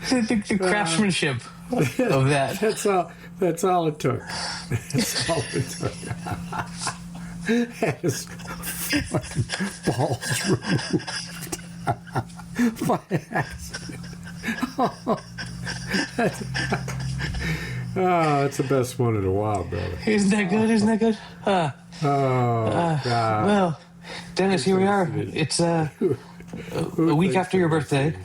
The craftsmanship of that. That's all it took. That's all it took. His fucking balls removed by accident. Oh, that's the best one in a while, brother. Isn't that good? Isn't that good? God. Well, Dennis, here we are. It's a week after your birthday.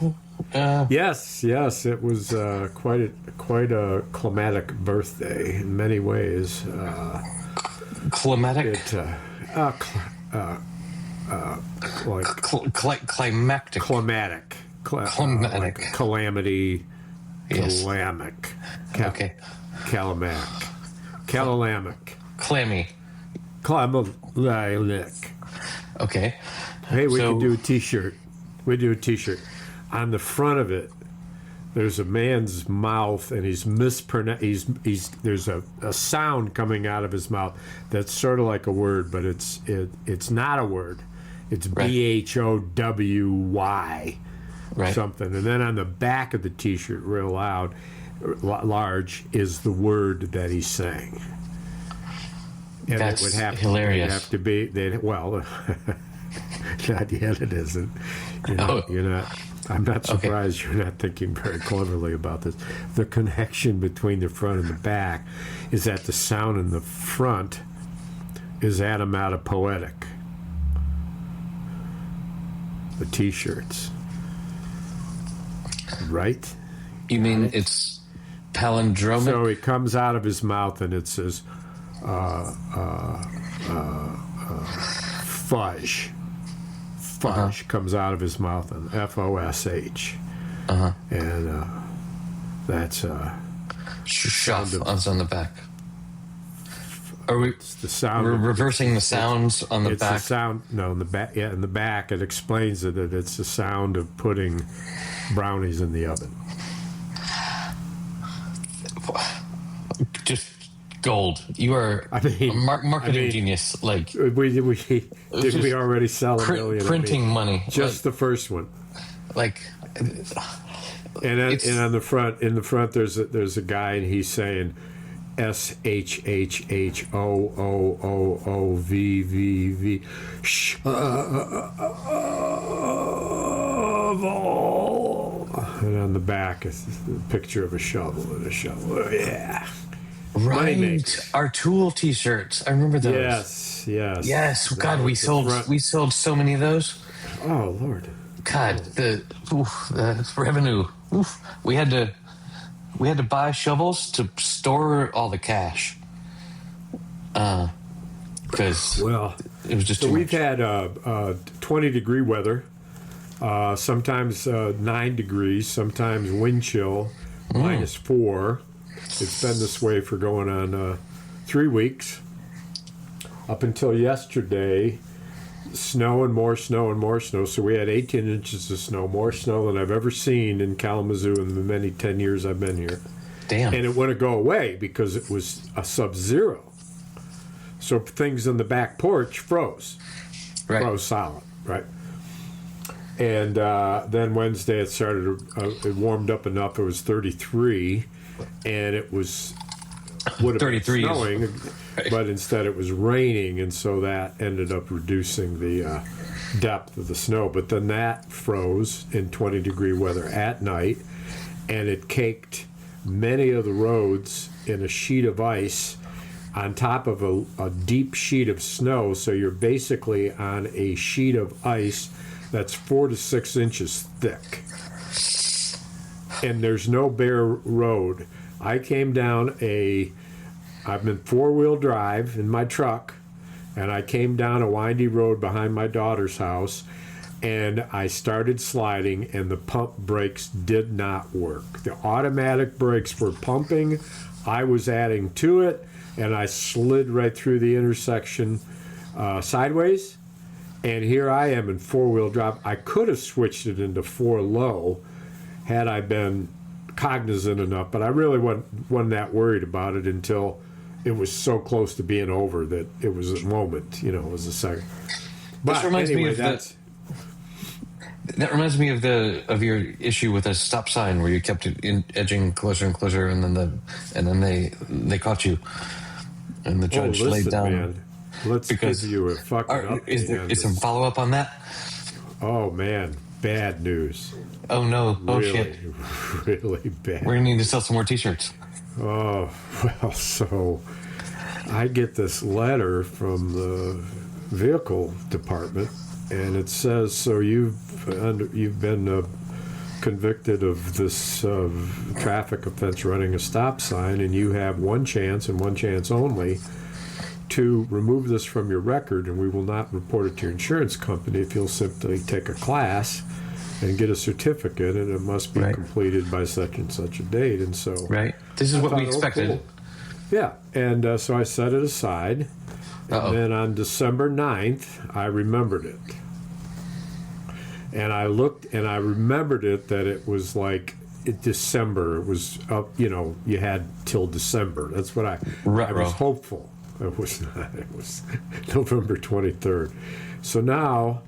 Yes, it was quite a climatic birthday in many ways. Climatic? Climactic. Climatic. Climatic. Like calamity. Yes. Calamic. Okay. Calamac. Calalamic. Clammy. Clamalic. Okay. Hey, we could do a T-shirt. We do a T-shirt. On the front of it, there's a man's mouth, and he's mispronounced. There's a sound coming out of his mouth that's sort of like a word, but it's not a word. It's right. BHOWY. Right. Something. And then on the back of the T-shirt, real large, is the word that he's saying. And that's it would have hilarious. To have to be. Well, not yet. It isn't. You're not. I'm not surprised you're not thinking very cleverly about this. The connection between the front and the back is that the sound in the front is onomatopoetic. The T-shirts. Right? You mean it's palindromic? So it comes out of his mouth and it says, fudge. Fudge comes out of his mouth and FOSH. And that's Shuff on the back. Are we? It's the sound. We're reversing the sounds on the it's back. The sound. No, in the back. Yeah, in the back, it explains that it's the sound of putting brownies in the oven. Just gold. You are a marketing genius. Like did we already sell a million? Printing money. Just the first one. Like. And on the front, there's a guy, and he's saying SHHHOOOOVVV shovel. And on the back is a picture of a shovel and a shovel. Yeah. Right. Our Tool T-shirts. I remember those. Yes. God, we sold so many of those. Oh Lord. God, the revenue. Oof. We had to buy shovels to store all the cash. Because it was just too much. We've had 20-degree weather, sometimes 9 degrees, sometimes wind chill, -4. It's been this way for going on 3 weeks. Up until yesterday, snow and more snow and more snow. So we had 18 inches of snow, more snow than I've ever seen in Kalamazoo in the many 10 years I've been here. Damn. And it wouldn't go away because it was a sub-zero. So things in the back porch froze. Right. Froze solid, right? And then Wednesday it started, it warmed up enough. It was 33, and it would have been snowing, but instead it was raining, and so that ended up reducing the depth of the snow. But then that froze in 20-degree weather at night, and it caked many of the roads in a sheet of ice on top of a deep sheet of snow. So you're basically on a sheet of ice that's 4 to 6 inches thick. And there's no bare road. I came down I've been 4-wheel drive in my truck, and I came down a windy road behind my daughter's house, and I started sliding, and the pump brakes did not work. The automatic brakes were pumping. I was adding to it, and I slid right through the intersection sideways, and here I am in 4-wheel drive. I could have switched it into 4 low had I been cognizant enough, but I really wasn't that worried about it until it was so close to being over that it was a moment, it was a second. But this reminds anyway, me of that reminds me of your issue with a stop sign where you kept it edging closer and closer, and then they caught you, and the judge laid down. Man, let's give you a fucking update. Is some follow up on that? Oh man, bad news. Oh no! Oh shit! Really bad. We're gonna need to sell some more T-shirts. Oh well, so I get this letter from the vehicle department, and it says, so you've been convicted of this traffic offense, running a stop sign, and you have one chance and one chance only to remove this from your record, and we will not report it to your insurance company if you'll simply take a class and get a certificate, and it must be completed by such and such a date. And so this is what we expected. Cool. Yeah, and so I set it aside. And then on December 9th, I remembered it. And I looked, and I remembered it that it was like December. It was up, you had till December. That's what I was hopeful. It was not. It was November 23rd. So now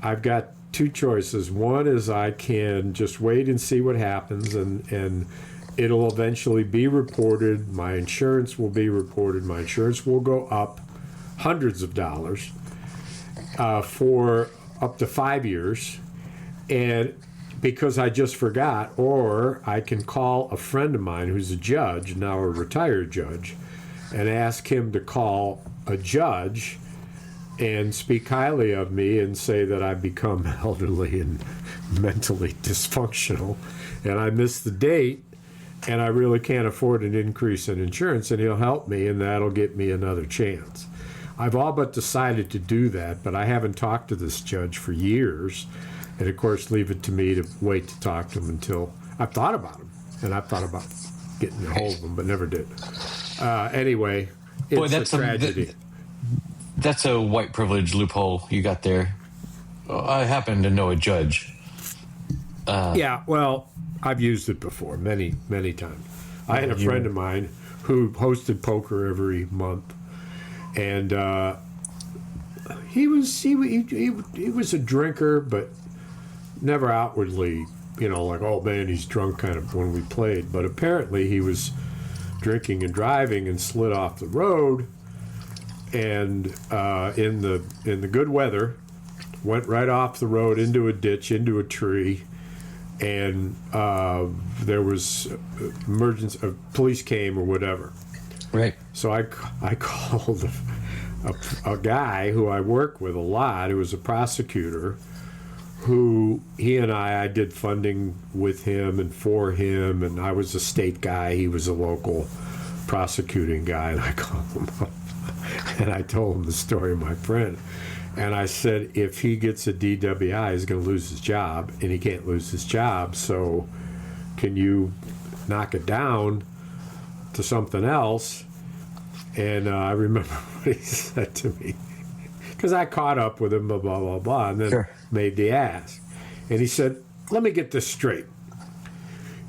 I've got two choices. One is I can just wait and see what happens, and it'll eventually be reported. My insurance will be reported. My insurance will go up hundreds of dollars for up to 5 years, and because I just forgot, or I can call a friend of mine who's a judge, now a retired judge, and ask him to call a judge and speak highly of me and say that I've become elderly and mentally dysfunctional, and I missed the date, and I really can't afford an increase in insurance, and he'll help me, and that'll get me another chance. I've all but decided to do that, but I haven't talked to this judge for years. And of course, leave it to me to wait to talk to him until I've thought about him. And I've thought about getting a hold of him, but never did. Anyway, it's a tragedy. That's a white privilege loophole you got there. I happen to know a judge. Yeah, well, I've used it before many, many times. I had a friend of mine who hosted poker every month. And he was a drinker, but never outwardly, like, oh man, he's drunk kind of when we played. But apparently he was drinking and driving and slid off the road, and in the good weather, went right off the road into a ditch, into a tree, and there was emergency, police came or whatever. Right. So I called a guy who I work with a lot, who was a prosecutor, who he and I did funding with him and for him, and I was a state guy, he was a local prosecuting guy, and I called him up, and I told him the story of my friend. And I said, if he gets a DWI, he's going to lose his job, and he can't lose his job, so can you knock it down to something else? And I remember what he said to me, because I caught up with him, blah, blah, blah, blah, and then made the ask. And he said, let me get this straight.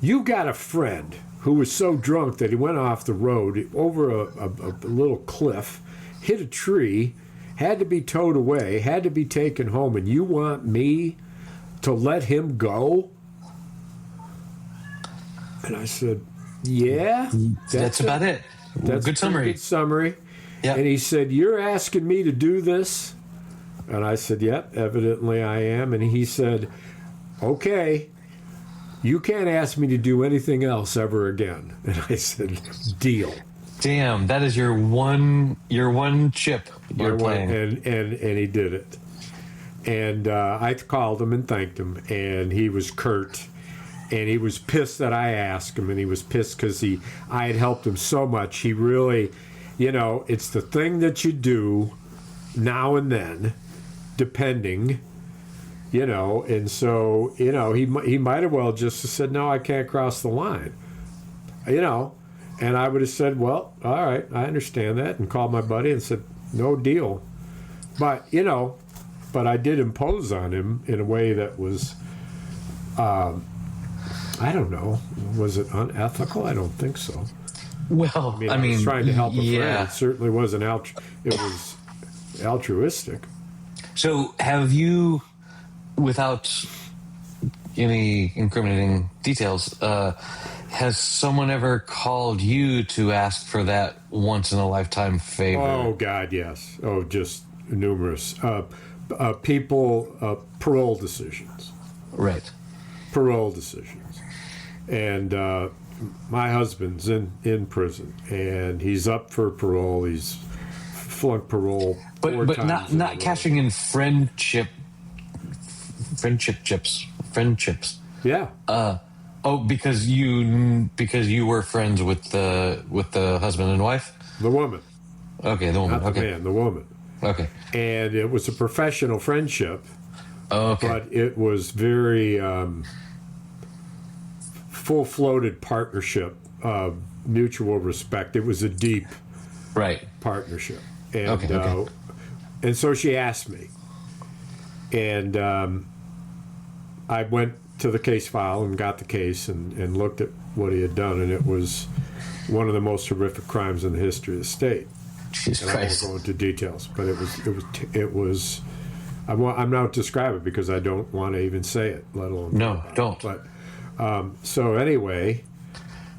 You got a friend who was so drunk that he went off the road over a little cliff, hit a tree, had to be towed away, had to be taken home, and you want me to let him go? And I said, yeah, that's about it. That's good summary. Good summary. Yeah. And he said, you're asking me to do this? And I said, yep, evidently I am. And he said, okay, you can't ask me to do anything else ever again. And I said, deal. Damn, that is your one chip you're playing. And he did it. And I called him and thanked him, and he was curt. And he was pissed that I asked him, and he was pissed because I had helped him so much. He really, it's the thing that you do now and then, depending, and so, he might have well just said, no, I can't cross the line, and I would have said, well, all right, I understand that, and called my buddy and said, no deal. But, but I did impose on him in a way that was I don't know. Was it unethical? I don't think so. Well, I was trying to help a yeah. friend. It certainly wasn't it was altruistic. So, have you, without any incriminating details, has someone ever called you to ask for that once in a lifetime favor? Oh God, yes. Oh, just numerous people. Parole decisions. Right. Parole decisions, and my husband's in prison, and he's up for parole. He's flunked parole, but not cashing in friendships. Yeah. Because you were friends with the husband and wife. The woman. Okay, the woman. Not the okay, man. The woman. Okay. And it was a professional friendship. Oh, okay. But it was very full-floated partnership of mutual respect. It was a deep partnership. And, and so she asked me. And I went to the case file and got the case and looked at what he had done, and it was one of the most horrific crimes in the history of the state. Jesus and Christ. I won't go into details, but it was. I'm not describe it because I don't want to even say it, let alone. No, don't. But so anyway,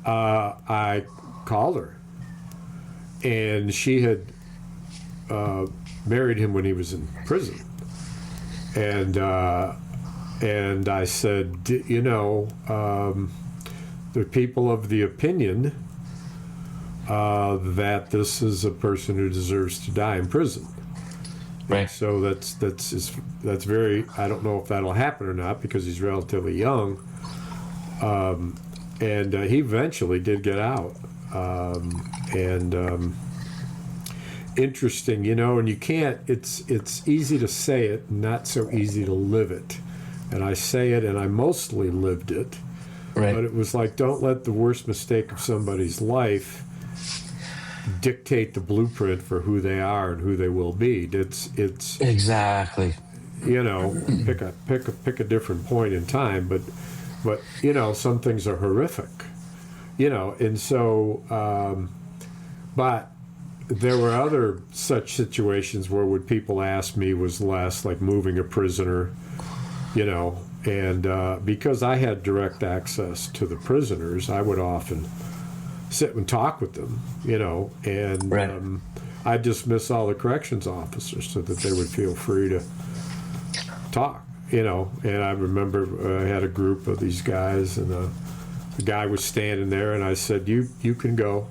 I called her, and she had married him when he was in prison, and I said, there are people of the opinion that this is a person who deserves to die in prison. Right. So that's very. I don't know if that'll happen or not because he's relatively young, and he eventually did get out. Interesting, and you can't. It's easy to say it, not so easy to live it. And I say it, and I mostly lived it. Right. But it was like, don't let the worst mistake of somebody's life dictate the blueprint for who they are and who they will be. It's exactly. Pick a different point in time, but some things are horrific. And so but there were other such situations where what people asked me was less, like moving a prisoner, and because I had direct access to the prisoners, I would often sit and talk with them, and right. I'd dismiss all the corrections officers so that they would feel free to talk, and I remember I had a group of these guys, and the guy was standing there, and I said, you can go.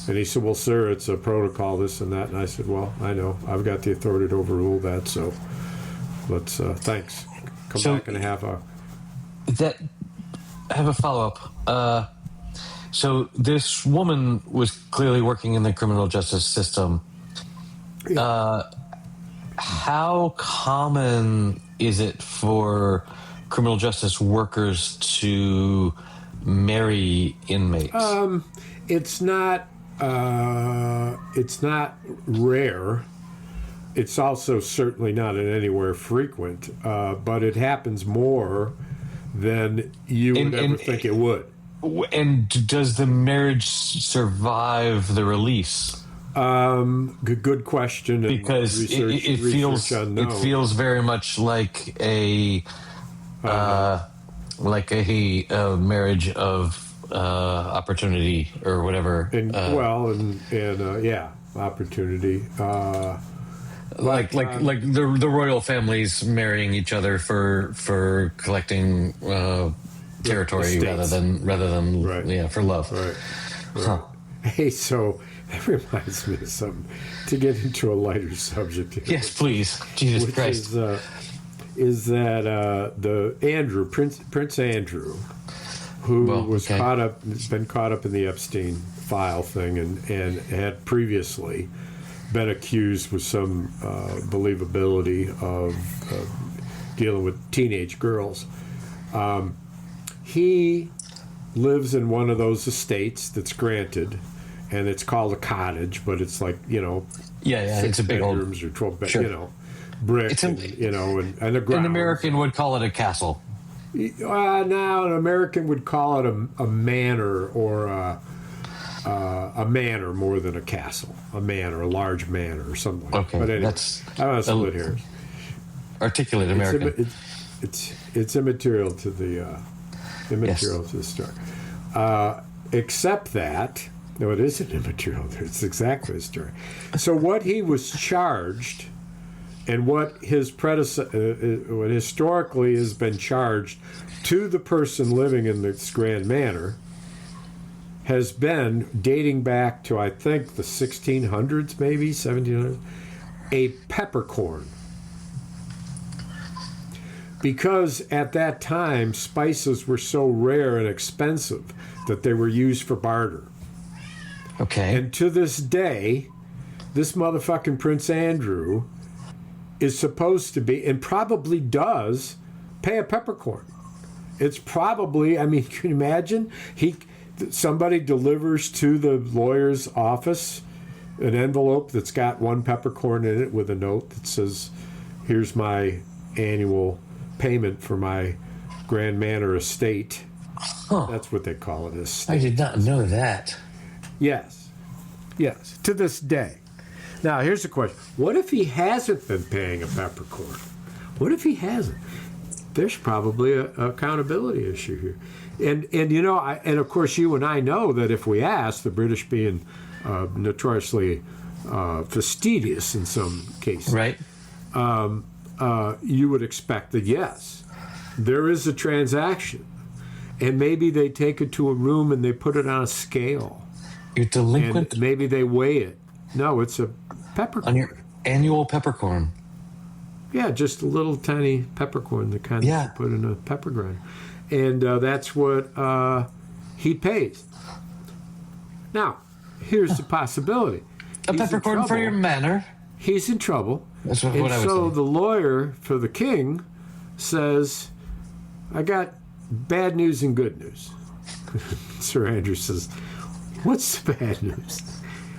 And he said, well, sir, it's a protocol, this and that. And I said, well, I know. I've got the authority to overrule that, so let's, thanks. Come back and have a follow-up. So this woman was clearly working in the criminal justice system. How common is it for criminal justice workers to marry inmates? It's not rare. It's also certainly not in anywhere frequent, but it happens more than you would ever think it would. And does the marriage survive the release? Good question. Because it feels very much like a marriage of opportunity or whatever. Opportunity. Like the royal families marrying each other for collecting territory rather than right. For love. Right. Huh. Hey, so that reminds me of something to get into a lighter subject here. Yes, please. Jesus Christ. Is that the Prince Andrew, who was been caught up in the Epstein file thing and had previously been accused with some believability of dealing with teenage girls. He lives in one of those estates that's granted, and it's called a cottage, but it's like, it's a big bedrooms or 12 bedrooms, brick, and a ground. An American would call it a castle. Now an American would call it a manor or a manor more than a castle. A manor, a large manor or something like that. But anyway, I don't want to split hairs. Articulate American. It's immaterial to the to the story. Except that, no, it isn't immaterial. It's exactly the story. So what he was charged, and what his what historically has been charged to the person living in this grand manor, has been dating back to, I think, the 1600s, maybe 1700s, a peppercorn. Because at that time, spices were so rare and expensive that they were used for barter. Okay. And to this day, this motherfucking Prince Andrew is supposed to be, and probably does, pay a peppercorn. It's probably, I mean, can you imagine? Somebody delivers to the lawyer's office an envelope that's got one peppercorn in it with a note that says, here's my annual payment for my Grand Manor estate. Huh. That's what they call it, estate. I did not know that. Yes, to this day. Now, here's the question. What if he hasn't been paying a peppercorn? What if he hasn't? There's probably a accountability issue here. And you know, and of course you and I know that if we ask, the British being notoriously fastidious in some cases, right? You would expect that, yes, there is a transaction. And maybe they take it to a room and they put it on a scale. You're delinquent? And maybe they weigh it. No, it's a peppercorn. On your annual peppercorn. Yeah, just a little tiny peppercorn, the kind that you put in a pepper grinder. And that's what he pays. Now, here's the possibility. He's peppercorn for your manor. He's in trouble. That's what I would so say. The lawyer for the king says, I got bad news and good news. Sir Andrew says, what's the bad news?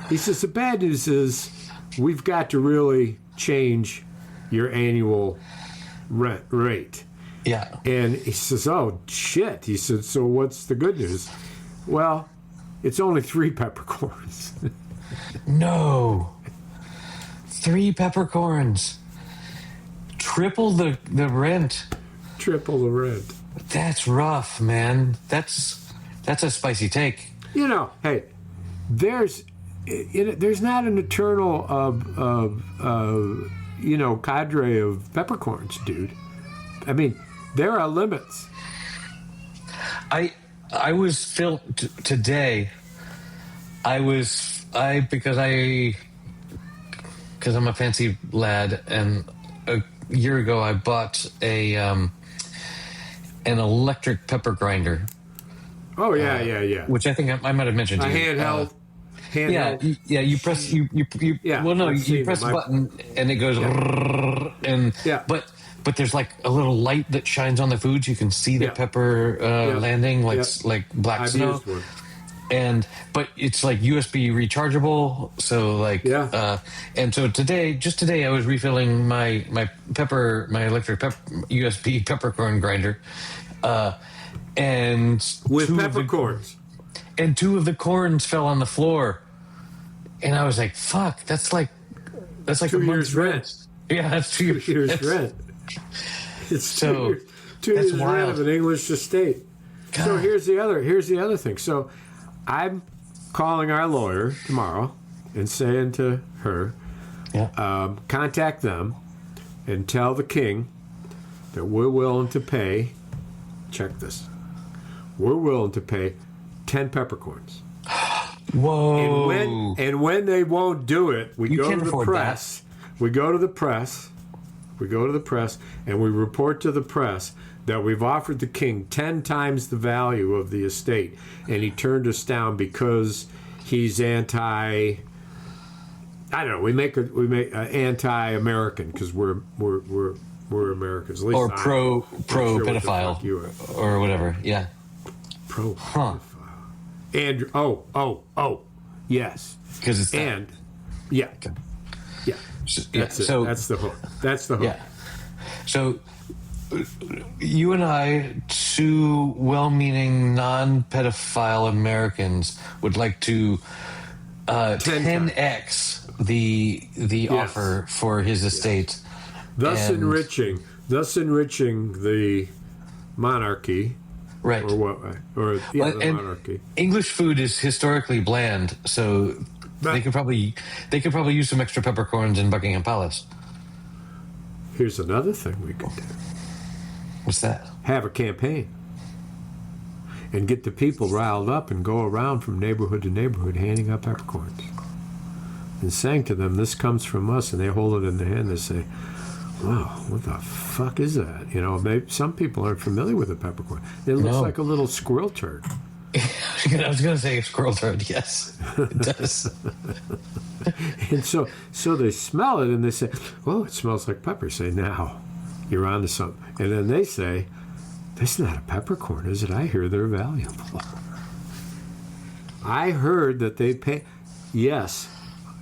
He says, the bad news is we've got to really change your annual rent rate. Yeah. And he says, oh, shit. He said, so what's the good news? Well, it's only 3 peppercorns. No. 3 peppercorns. Triple the rent. Triple the rent. That's rough, man. That's a spicy take. You know, hey, there's not an eternal cadre of peppercorns, dude. I mean, there are limits. I was today. Because I'm a fancy lad, and a year ago I bought an electric pepper grinder. Oh yeah. Which I think I might have mentioned to you. Handheld. Yeah. You press you. Yeah, well, no, you press a button and it goes. And but there's like a little light that shines on the food. You can see the pepper landing like black I've snow. used one. But it's like USB rechargeable, so and so today I was refilling my electric USB peppercorn grinder, and with peppercorns, and 2 of the corns fell on the floor, and I was like, "Fuck, that's like 2 years rent." Yeah, that's 2 years rent. It's so 2 years wild. rent of an English estate. God. So here's the other thing. So I'm calling our lawyer tomorrow and saying to her, contact them and tell the king that we're willing to pay, check this, we're willing to pay 10 peppercorns. Whoa. And when they won't do it, we go to the press. We go to the press and we report to the press that we've offered the king 10 times the value of the estate, and he turned us down because he's anti. I don't know. We make anti-American because we're Americans. At least or pro sure pedophile or whatever. Yeah. Pro pedophile. And oh yes. Because it's and yeah. Okay. Yeah. That's it. That's the hook. Yeah. So you and I, two well-meaning, non-pedophile Americans, would like to 10x the offer for his estate, thus enriching the monarchy, right? The monarchy. English food is historically bland, so they could probably use some extra peppercorns in Buckingham Palace. Here's another thing we could do. What's that? Have a campaign and get the people riled up and go around from neighborhood to neighborhood handing out peppercorns and saying to them, "This comes from us," and they hold it in their hand and they say, "Wow, what the fuck is that?" You know, maybe some people aren't familiar with a peppercorn. It looks like a little squirrel turd. I was going to say squirrel turd. Yes, it does. And so they smell it and they say, "Oh, it smells like pepper." Say, "Now, you're onto something." And then they say, "That's not a peppercorn, is it? I hear they're valuable. I heard that they pay." Yes,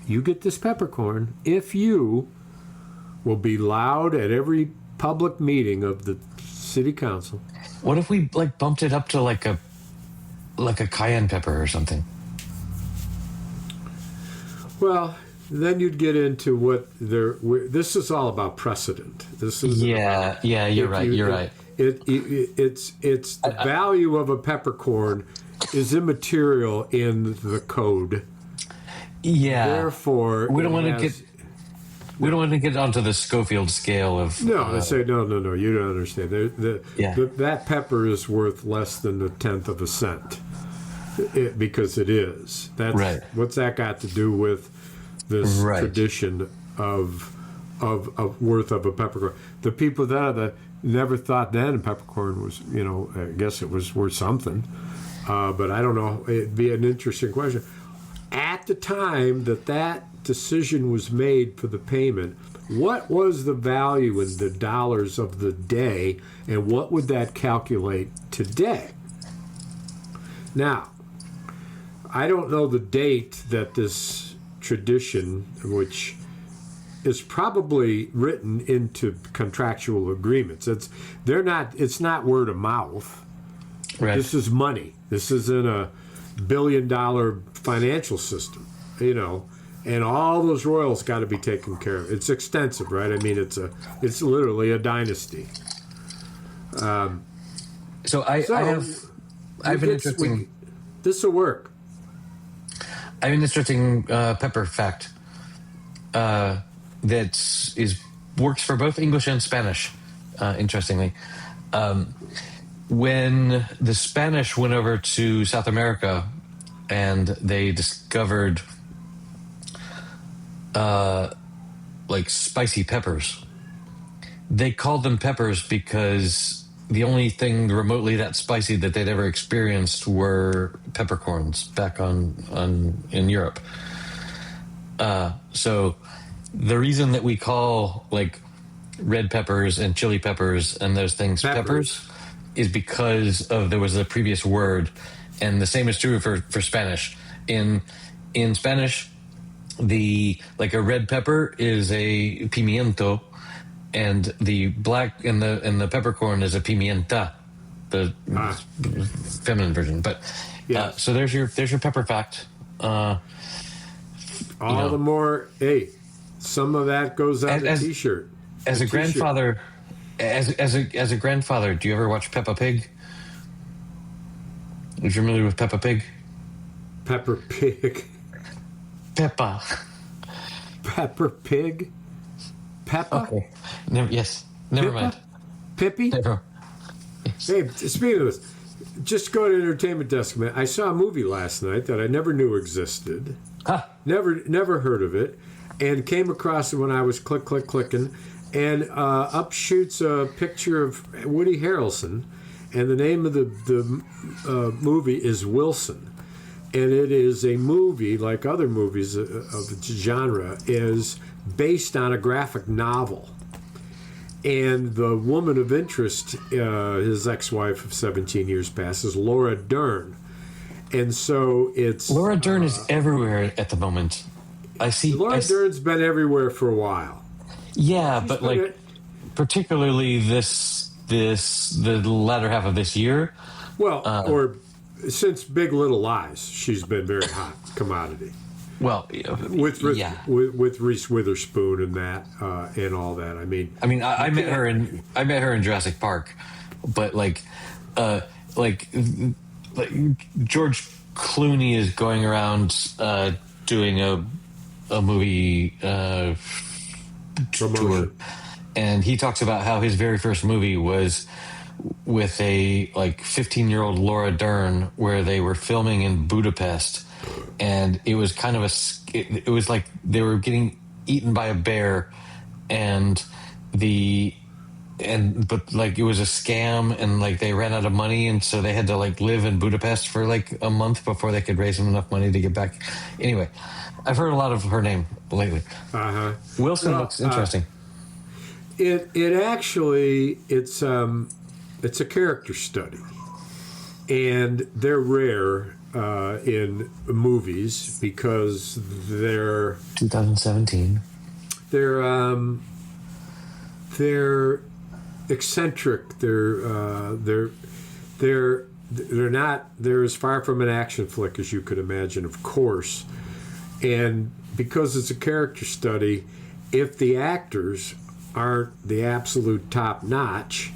you get this peppercorn if you will be loud at every public meeting of the city council. What if we bumped it up to like a cayenne pepper or something? Well, then you'd get into what this is all about precedent. This is you're right. It's the value of a peppercorn is immaterial in the code. Yeah. Therefore, we don't want to get onto the Schofield scale of. No, they say no. You don't understand. That pepper is worth less than a tenth of a cent. Because it is. That's right. What's that got to do with this tradition of worth of a peppercorn? The people that never thought then peppercorn was, I guess it was worth something. But I don't know. It'd be an interesting question. At the time that decision was made for the payment, what was the value in the dollars of the day, and what would that calculate today? Now, I don't know the date that this tradition, which is probably written into contractual agreements. It's not word of mouth. Right. This is money. This is in a billion-dollar financial system, and all those royals got to be taken care of. It's extensive, right? I mean, it's literally a dynasty. I have an interesting. This will work. I have an interesting pepper fact that works for both English and Spanish. Interestingly, when the Spanish went over to South America and they discovered spicy peppers, they called them peppers because the only thing remotely that spicy that they'd ever experienced were peppercorns back in Europe. So the reason that we call red peppers and chili peppers and those things peppers is because there was a previous word, and the same is true for Spanish. In Spanish, a red pepper is a pimiento, and the black and the peppercorn is a pimienta, the feminine version. But so there's your pepper fact. The more, some of that goes on a T-shirt. As a grandfather, as a grandfather, do you ever watch Peppa Pig? Are you familiar with Peppa Pig? Pepper Pig. Peppa. Pepper Pig. Peppa. Okay. Never mind. Pippy. Never. Yes. Hey, speaking of this, just go to Entertainment Desk, man. I saw a movie last night that I never knew existed. Never heard of it, and came across it when I was clicking, and up shoots a picture of Woody Harrelson, and the name of the movie is Wilson, and it is a movie like other movies of its genre is based on a graphic novel. And the woman of interest, his ex-wife of 17 years past, is Laura Dern. And so it's... Laura Dern is everywhere at the moment. Laura Dern's been everywhere for a while. Yeah, but particularly this the latter half of this year. Well, or since Big Little Lies, she's been very hot commodity. Well, with Reese Witherspoon and that and all that. I mean, I met her in Jurassic Park, but like George Clooney is going around doing a movie tour, and he talks about how his very first movie was with a 15-year-old Laura Dern, where they were filming in Budapest, and it was kind of it was like they were getting eaten by a bear, but it was a scam, and they ran out of money, and so they had to live in Budapest for a month before they could raise enough money to get back. Anyway, I've heard a lot of her name lately. Wilson looks interesting. It's a character study, and they're rare in movies because they're 2017. They're eccentric. They're not. They're as far from an action flick as you could imagine, of course, and because it's a character study, if the actors aren't the absolute top notch,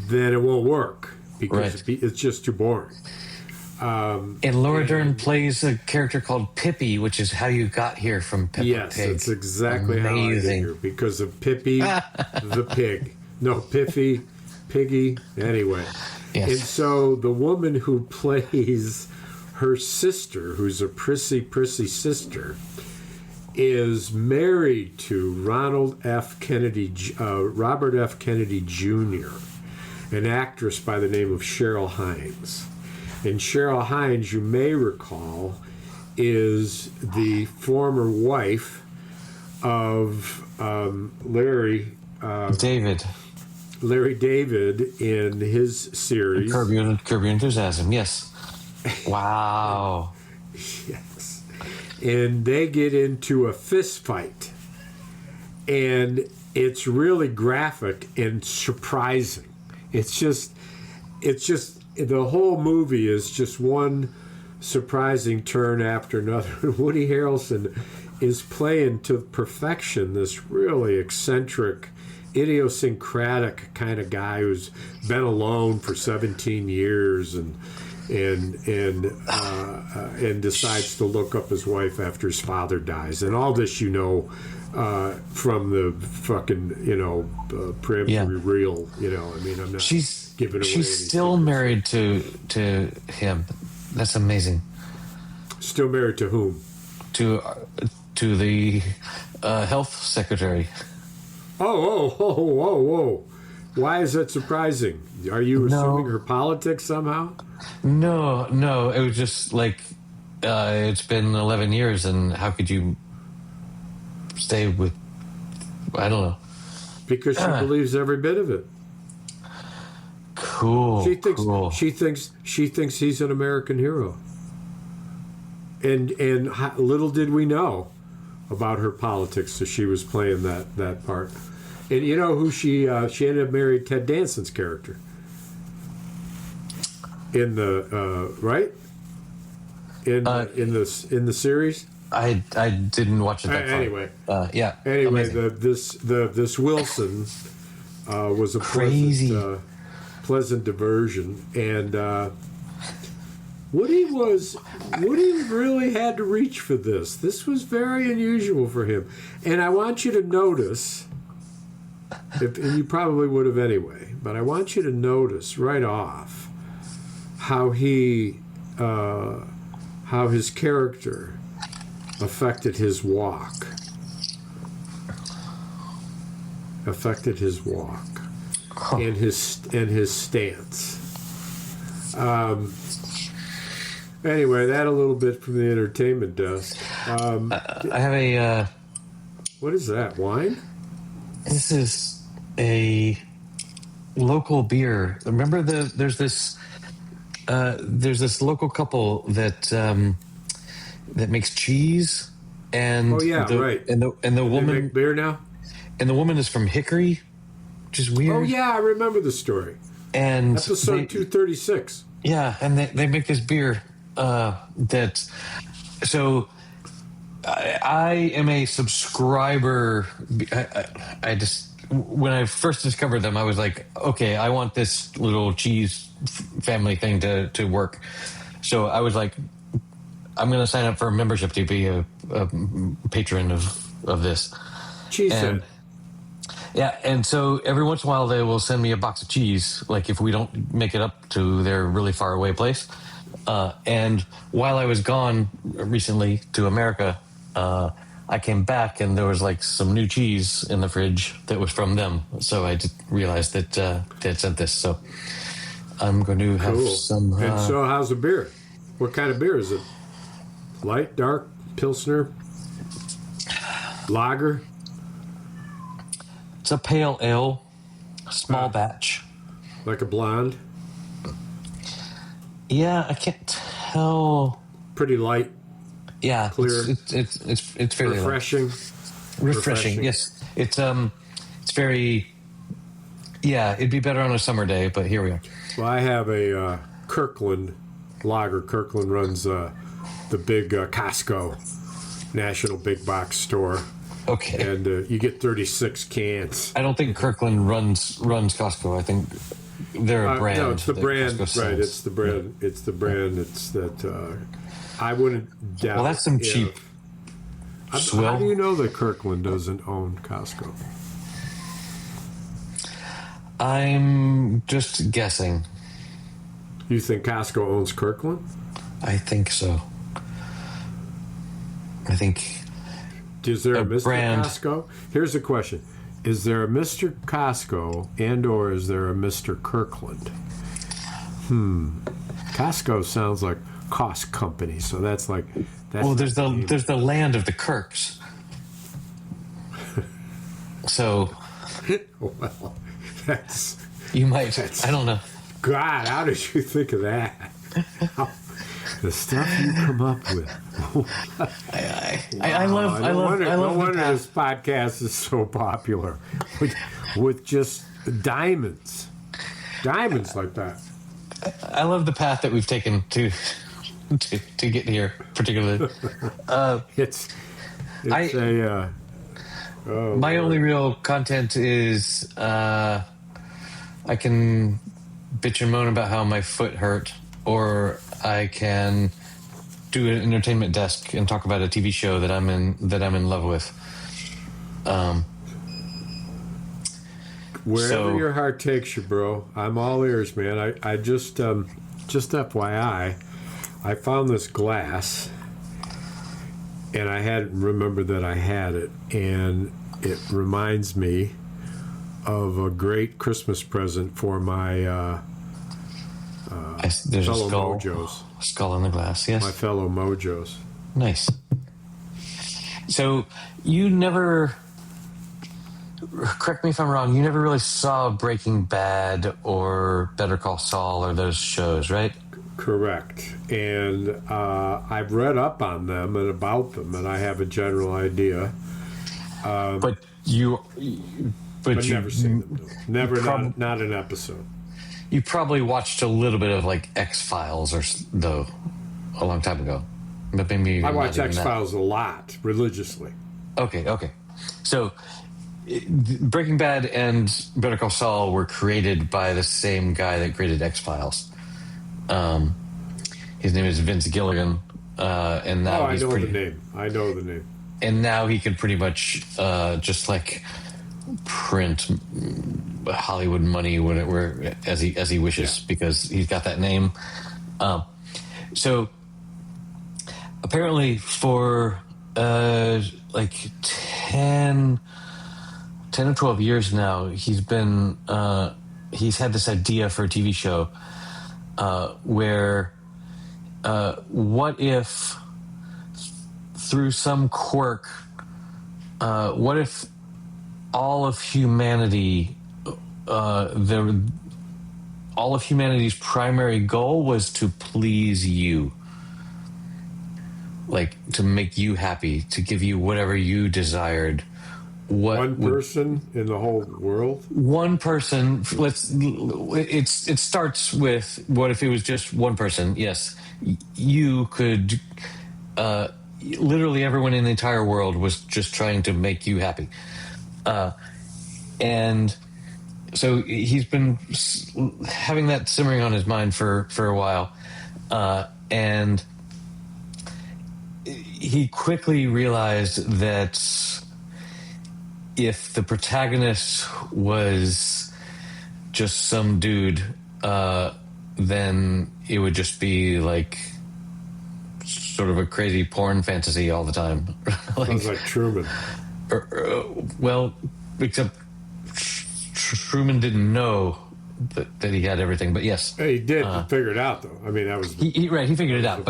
then it won't work because it's just too boring. And Laura Dern plays a character called Pippi, which is how you got here from Peppa Pig. Yes, that's exactly how I got here, because of Pippi the pig. No, Piffy, Piggy, anyway. Yes. And so the woman who plays her sister, who's a prissy sister, is married to Robert F. Kennedy Jr., an actress by the name of Cheryl Hines. And Cheryl Hines, you may recall, is the former wife of Larry David in his series Curb Your Enthusiasm. Yes. Wow. Yes. And they get into a fist fight, and it's really graphic and surprising. It's just the whole movie is just one surprising turn after another. Woody Harrelson is playing to perfection this really eccentric, idiosyncratic kind of guy who's been alone for 17 years and decides to look up his wife after his father dies, and all this from the fucking preemptory reel. I'm not. She's still married to him. That's amazing. Still married to whom? To the health secretary. Whoa. Why is that surprising? Are you assuming her politics somehow? No. It was just it's been 11 years, and how could you stay with? I don't know. Because she believes every bit of it. Cool. She thinks he's an American hero. And little did we know about her politics, so she was playing that part. And you know who she ended up marrying? Ted Danson's character in the in the series. I didn't watch it that far. Anyway. Yeah. Anyway, this Wilson was a crazy pleasant diversion, and Woody really had to reach for this. This was very unusual for him, and I want you to notice. And you probably would have anyway, but I want you to notice right off how his character affected his walk. And his stance. Anyway, that a little bit from the entertainment desk. I have a. What is that? Wine? This is a local beer. Remember there's this local couple that makes cheese, and right. And the woman make beer now, and the woman is from Hickory, which is weird. Oh yeah, I remember the story. And episode 236. Yeah, and they make this beer that. So I am a subscriber. I just when I first discovered them, I was like, okay, I want this little cheese family thing to work. So I was like, I'm going to sign up for a membership to be a patron of this. Cheese. Yeah, and so every once in a while they will send me a box of cheese, like if we don't make it up to their really far away place. And while I was gone recently to America, I came back and there was like some new cheese in the fridge that was from them. So I just realized that they had sent this. So I'm going to have some. And so, how's the beer? What kind of beer is it? Light, dark, Pilsner, lager? It's a pale ale, small batch. Like a blonde? Yeah, I can't tell. Pretty light. Yeah, clear. It's fairly refreshing. Refreshing. Yes, it's very. Yeah, it'd be better on a summer day, but here we are. Well, I have a Kirkland lager. Kirkland runs the big Costco National Big Box store. Okay. And you get 36 cans. I don't think Kirkland runs Costco. I think they're a brand. No, it's the brand. Right, it's the brand. It's the brand. It's that. I wouldn't doubt. Well, that's some cheap. How do you know that Kirkland doesn't own Costco? I'm just guessing. You think Costco owns Kirkland? I think so. I think. Is there a Mr. brand. Costco? Here's the question. Is there a Mr. Costco and or is there a Mr. Kirkland? Costco sounds like cost company, so that's like well, there's the land of the Kirks. So well, that's you might I don't know. God, how did you think of that? The stuff you come up with. I love no wonder this podcast is so popular with just diamonds like that. I love the path that we've taken to get here, particularly. My only real content is I can bitch and moan about how my foot hurt, or I can do an entertainment desk and talk about a TV show that I'm in love with. Wherever your heart takes you, bro. I'm all ears, man. I just FYI, I found this glass, and I hadn't remembered that I had it, and it reminds me of a great Christmas present for my there's fellow a skull, Mojos. Skull in the glass, yes. My fellow Mojos. Nice. So you never, correct me if I'm wrong, you never really saw Breaking Bad or Better Call Saul or those shows, right? Correct. And I've read up on them and about them, and I have a general idea. But you never seen them. Never, not an episode. You probably watched a little bit of like X-Files though a long time ago. But maybe I watch X-Files a lot, religiously. Okay. So Breaking Bad and Better Call Saul were created by the same guy that created X-Files. His name is Vincent Gilligan, and now I know the name. And now he can pretty much just like print Hollywood money as he wishes, because he's got that name. So apparently for like 10 or 12 years now, he's had this idea for a TV show where what if through some quirk, what if all of humanity, all of humanity's primary goal was to please you, like to make you happy, to give you whatever you desired, one person in the whole world. One person. It starts with, what if it was just one person? Yes, you could. Literally everyone in the entire world was just trying to make you happy, and so he's been having that simmering on his mind for a while, and he quickly realized that if the protagonist was just some dude, then it would just be like sort of a crazy porn fantasy all the time. Sounds like Truman. Well, except Truman didn't know that he had everything, but yes, He did figure it out, though. I mean, that was he figured it out,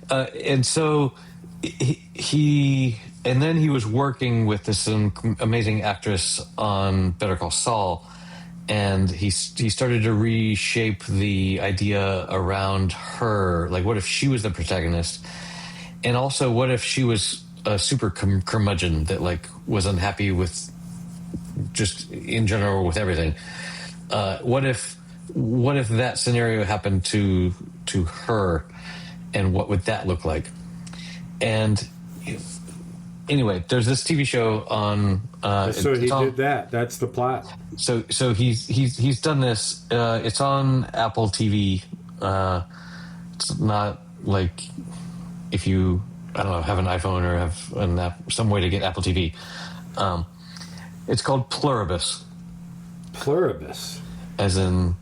and so he and then he was working with this amazing actress on Better Call Saul, and he started to reshape the idea around her. Like, what if she was the protagonist, and also what if she was a super curmudgeon that like was unhappy with just in general with everything. What if that scenario happened to her, and what would that look like? And anyway, there's this TV show on. So he did that. That's the plot. So he's done this. It's on Apple TV. It's not like if you, I don't know, have an iPhone or have an app, some way to get Apple TV. It's called Pluribus. Pluribus, as in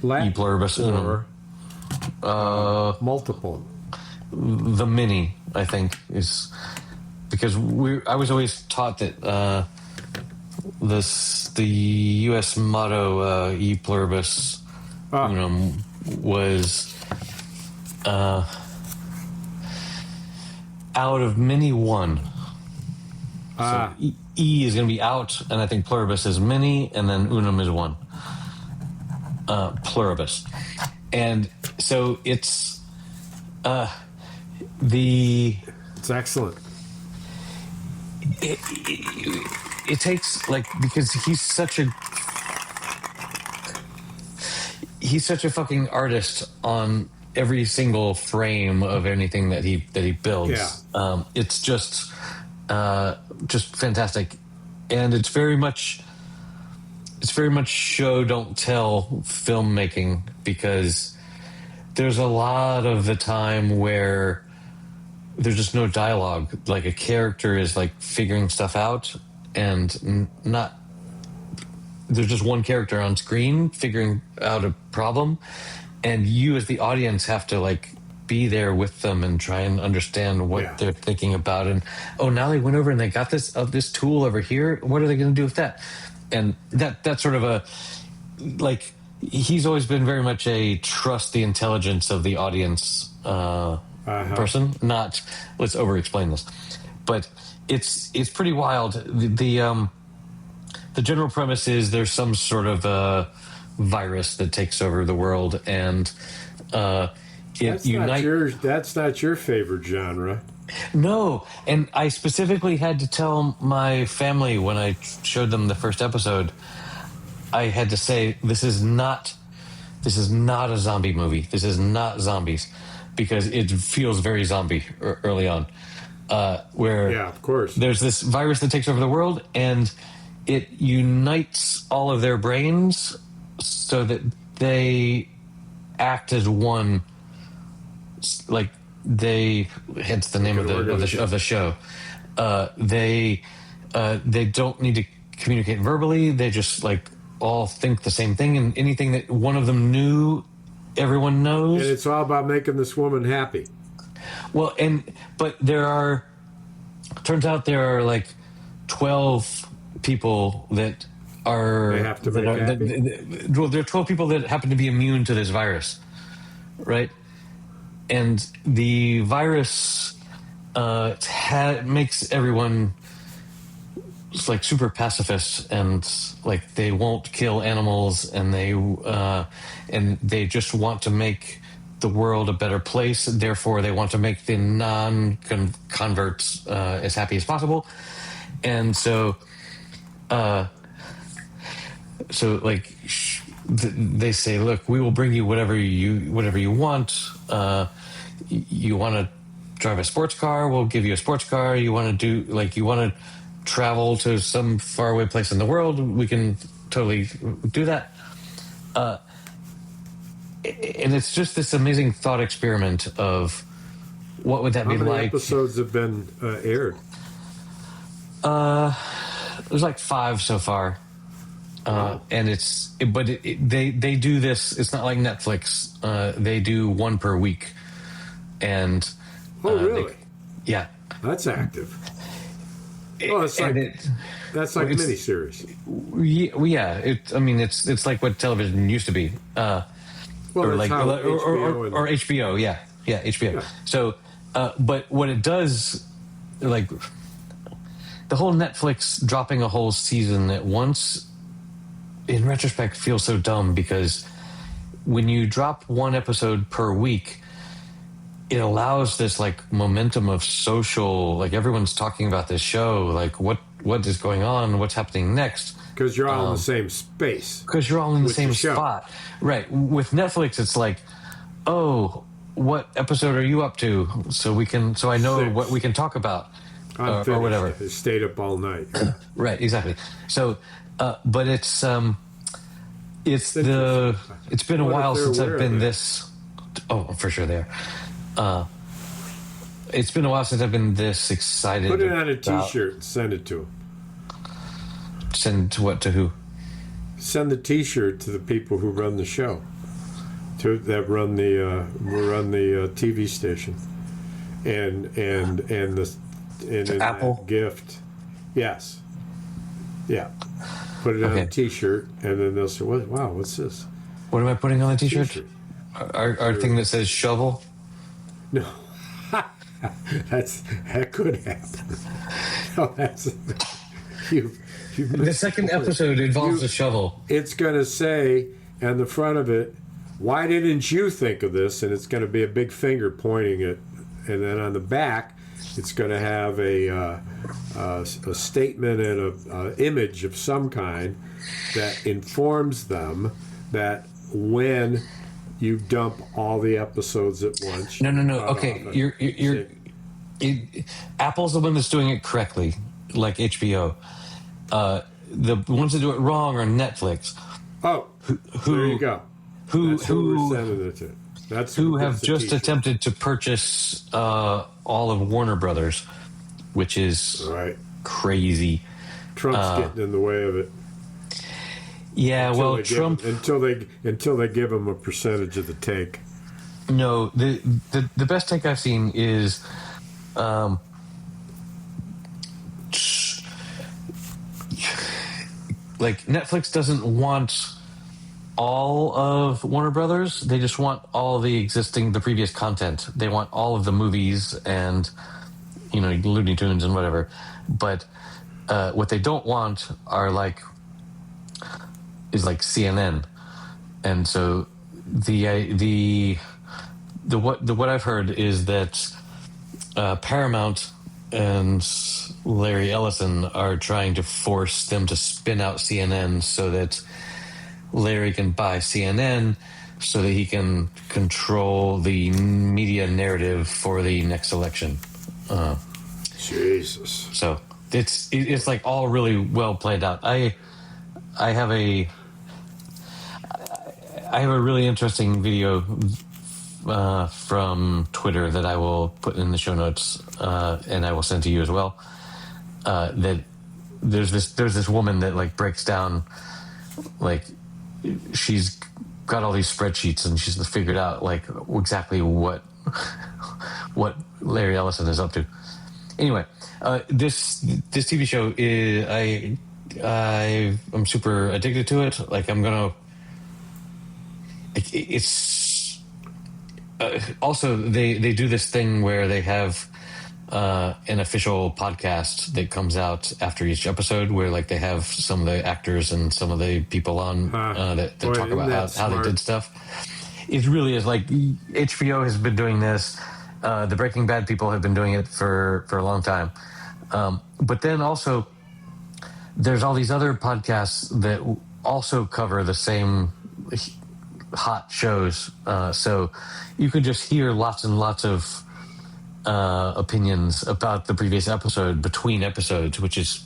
Latin e pluribus unum. Multiple. The mini, I think, is because I was always taught that the U.S. motto e pluribus unum was out of many one. So E is going to be out, and I think pluribus is many, and then unum is one. Pluribus. And so it's It's excellent. It takes, like, because he's such a fucking artist on every single frame of anything that he builds. Yeah. It's just fantastic, and it's very much show don't tell filmmaking, because there's a lot of the time where there's just no dialogue. Like, a character is like figuring stuff out, and not there's just one character on screen figuring out a problem, and you as the audience have to like be there with them and try and understand what they're thinking about. And now they went over and they got this tool over here. What are they going to do with that? And that's sort of a, like, he's always been very much a trust the intelligence of the audience person. Not, let's over explain this, but it's pretty wild. The general premise is there's some sort of virus that takes over the world, and that's not your favorite genre. No, and I specifically had to tell my family when I showed them the first episode, I had to say, this is not a zombie movie. This is not zombies, because it feels very zombie early on. Where of course, there's this virus that takes over the world, and it unites all of their brains so that they act as one. Like, hence the name of the show. They don't need to communicate verbally. They just like all think the same thing, and anything that one of them knew, everyone knows. And it's all about making this woman happy. Well, but turns out there are like 12 people that are. They have to make happy. Well, there are 12 people that happen to be immune to this virus, right? And the virus makes everyone like super pacifist, and like they won't kill animals, and they just want to make the world a better place. Therefore, they want to make the non-converts as happy as possible. And so like they say, look, we will bring you whatever you want. You want to drive a sports car, we'll give you a sports car. You want to you want to travel to some faraway place in the world, we can totally do that. And it's just this amazing thought experiment of what would that be like. How many episodes have been aired? There's like 5 so far. And they do this. It's not like Netflix. They do 1 per week, and really? Yeah, that's active. That's like miniseries. Yeah. It's like what television used to be. Or HBO. Yeah, HBO. Yeah. So, but what it does, like the whole Netflix dropping a whole season at once, in retrospect, feels so dumb, because when you drop 1 episode per week, it allows this like momentum of social, like everyone's talking about this show, like what is going on, what's happening next. Because you're all in the same space. Because you're all in the same spot. Right. With Netflix, it's like, oh, what episode are you up to? So I know 6. What we can talk about or whatever. I stayed up all night. Right. Exactly. So, but it's been a while since I've been this. Oh, for sure there. It's been a while since I've been this excited. Put it on a T-shirt and send it to them. Send what to who? Send the T-shirt to the people who run the show, that run the TV station, and Apple that gift. Yes. Yeah. Put it on a T-shirt, and then they'll say, "Wow, what's this?" What am I putting on the T-shirt? Our thing that says shovel. No. That could happen. No, that's the second episode involves a shovel. It's going to say on the front of it, "Why didn't you think of this?" And it's going to be a big finger pointing it. And then on the back, it's going to have a statement and an image of some kind that informs them that when you dump all the episodes at once. No. Okay, Apple's the one that's doing it correctly, like HBO. The ones that do it wrong are Netflix. Oh, there you go. That's who we're sending it to. Who have just attempted to purchase all of Warner Brothers, which is crazy. Trump's getting in the way of it. Yeah, Trump until they give him a percentage of the take. No, the best take I've seen is like Netflix doesn't want all of Warner Brothers. They just want all the previous content. They want all of the movies and Looney Tunes and whatever. But what they don't want are is CNN. And so what I've heard is that Paramount and Larry Ellison are trying to force them to spin out CNN so that Larry can buy CNN so that he can control the media narrative for the next election. Jesus. So it's like all really well played out. I have a really interesting video from Twitter that I will put in the show notes, and I will send to you as well. That there's this woman that breaks down, she's got all these spreadsheets and she's figured out exactly what Larry Ellison is up to. Anyway, this TV show I'm super addicted to it. It's also they do this thing where they have an official podcast that comes out after each episode, where they have some of the actors and some of the people on that talk about how they did stuff. It really is HBO has been doing this. The Breaking Bad people have been doing it for a long time. But then also there's all these other podcasts that also cover the same hot shows. So you could just hear lots and lots of opinions about the previous episode between episodes, which is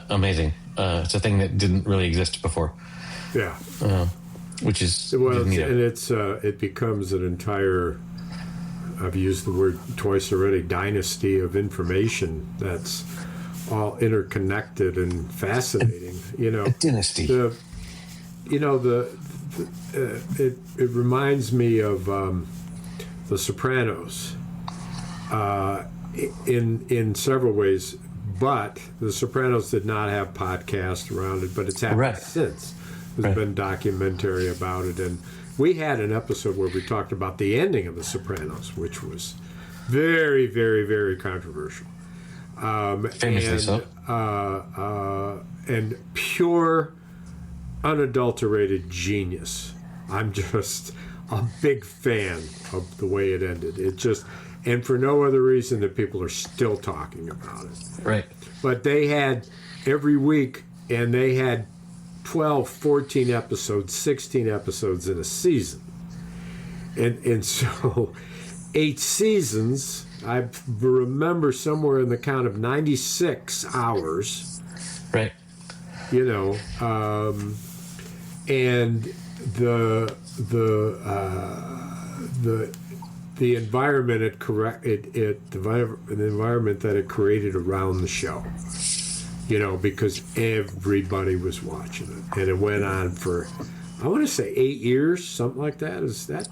amazing. It's a thing that didn't really exist before. Yeah. Which is and it becomes an entire, I've used the word twice already, dynasty of information that's all interconnected and fascinating. A dynasty. It reminds me of The Sopranos in several ways, but The Sopranos did not have podcasts around it, but it's happened since. There's been documentary about it, and we had an episode where we talked about the ending of The Sopranos, which was very, very, very controversial. Famously so. And pure, unadulterated genius. I'm just a big fan of the way it ended. It just, and for no other reason that people are still talking about it. Right. But they had every week, and they had 12, 14 episodes, 16 episodes in a season. And so 8 seasons, I remember somewhere in the count of 96 hours. Right. And the environment the environment that it created around the show. Because everybody was watching it, and it went on for, I want to say 8 years, something like that. Is that?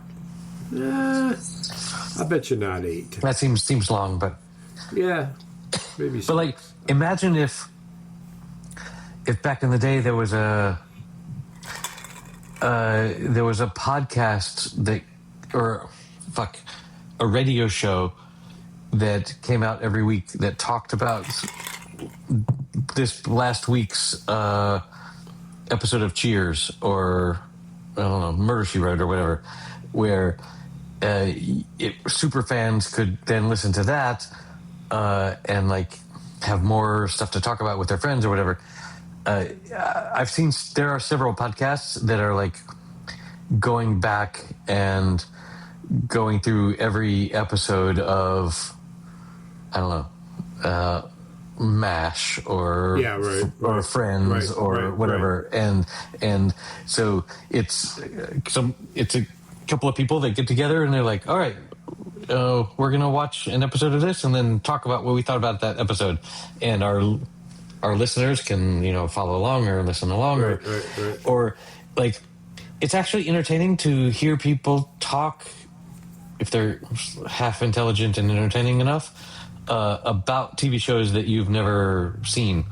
I bet you not 8. That seems long, but yeah, maybe. But imagine if back in the day there was a podcast a radio show that came out every week that talked about this last week's episode of Cheers, or I don't know, Murder, She Wrote, or whatever, where super fans could then listen to that and have more stuff to talk about with their friends or whatever. I've seen there are several podcasts that are going back and going through every episode of, I don't know, MASH or Friends or whatever, and so it's a couple of people that get together and they're like, all right, we're gonna watch an episode of this and then talk about what we thought about that episode, and our listeners can follow along or listen along or it's actually entertaining to hear people talk, if they're half intelligent and entertaining enough, about TV shows that you've never seen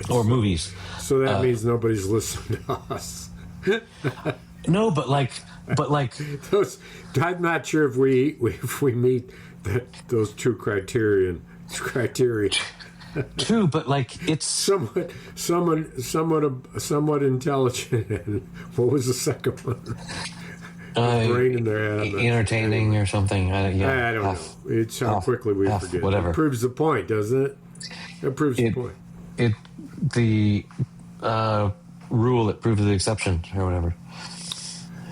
or movies. So that means nobody's listening to us. No, but those, I'm not sure if we meet those two criteria. True, but it's somewhat intelligent. And what was the second one? Brain in their head. Entertaining or something. I don't know. It's how quickly we forget. Whatever. It proves the point, doesn't it? It proves the point. The rule that proves the exception or whatever.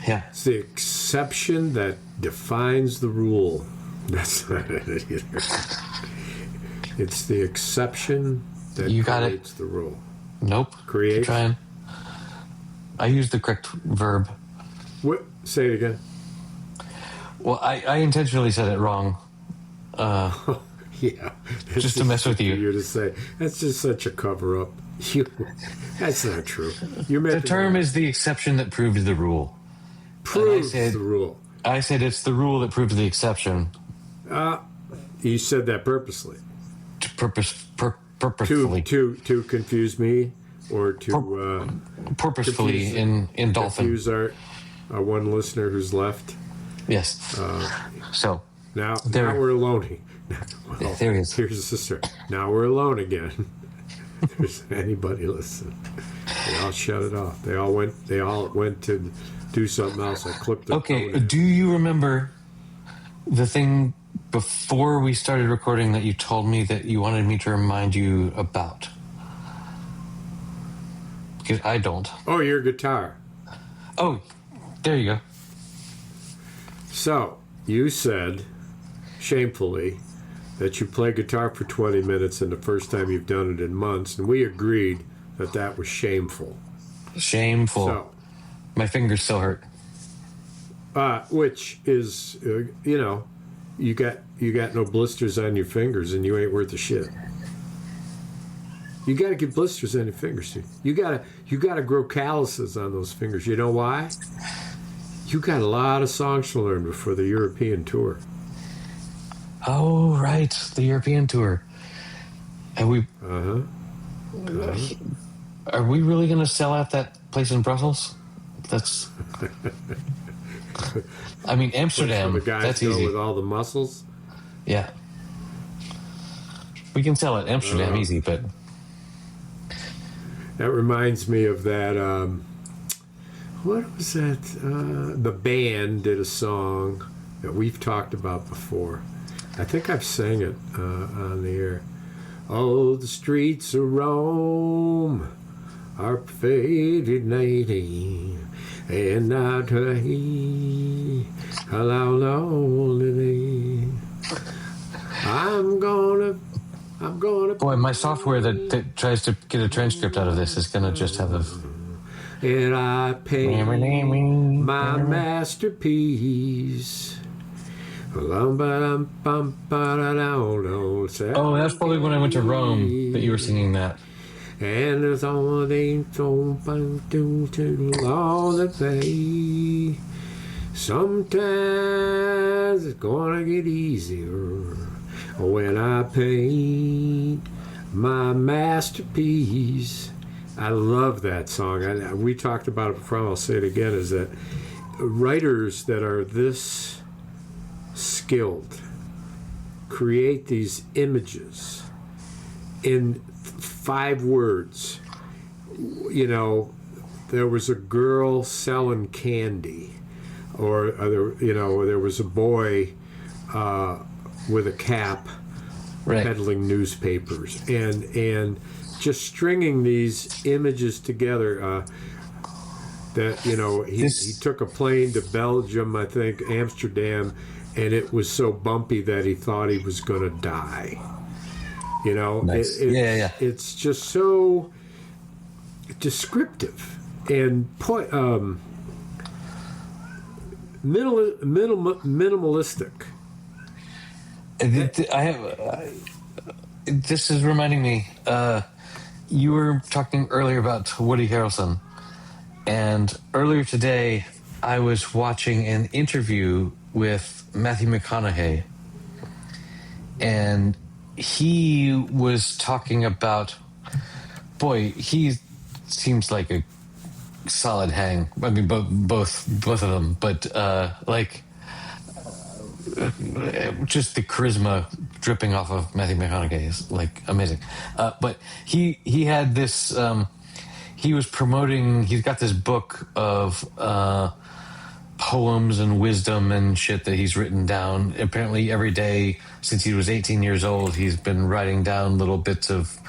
Yeah. It's the exception that defines the rule. That's not it either. It's the exception that creates the rule. Nope. Create. Keep trying. I used the correct verb. What? Say it again. Well, I intentionally said it wrong. Yeah. Just to mess with you. You to say that's just such a cover-up. That's not true. The term is the exception that proves the rule. Proves the rule. I said it's the rule that proves the exception. You said that purposely. Purposefully. To confuse me, or to purposefully in dolphin. Confuse our one listener who's left. Yes. So now we're alone. Well, there he is. Here's the sister. Now we're alone again. If there's anybody listening, they all shut it off. They all went to do something else. I clipped the Okay. phone in. Do you remember the thing before we started recording that you told me that you wanted me to remind you about? because I don't. Oh, your guitar. Oh, there you go. So, you said, shamefully, that you play guitar for 20 minutes and the first time you've done it in months, and we agreed that that was shameful. Shameful. So, my fingers still hurt. Which is, you got no blisters on your fingers and you ain't worth a shit. You got to get blisters on your fingers, dude. You gotta grow calluses on those fingers. You know why? You got a lot of songs to learn before the European tour. Oh, right, the European tour. And we. Are we really going to sell out that place in Brussels? That's. I mean, Amsterdam. The guys that's go easy. with all the muscles. Yeah. We can sell it Amsterdam easy, but. That reminds me of that. What was that? The band did a song that we've talked about before. I think I've sang it on the air. Oh, the streets of Rome are faded lady, and not how lonely. I'm gonna. Boy, my software that tries to get a transcript out of this is going to just have a. And I paint my masterpiece. Oh, that's probably when I went to Rome that you were singing that. And there's all the all the way. Sometimes it's gonna get easier when I paint my masterpiece. I love that song. We talked about it before, I'll say it again, is that writers that are this skilled create these images in 5 words. There was a girl selling candy, or there was a boy with a cap peddling newspapers, and just stringing these images together. He took a plane to Belgium, I think Amsterdam, and it was so bumpy that he thought he was going to die. Nice. It's just so descriptive and minimalistic. This is reminding me. You were talking earlier about Woody Harrelson, and earlier today I was watching an interview with Matthew McConaughey, and he was talking about, boy, he seems like a solid hang. I mean, both of them, but just the charisma dripping off of Matthew McConaughey is amazing. But he had this. He was promoting. He's got this book of poems and wisdom and shit that he's written down. Apparently, every day since he was 18 years old, he's been writing down little bits of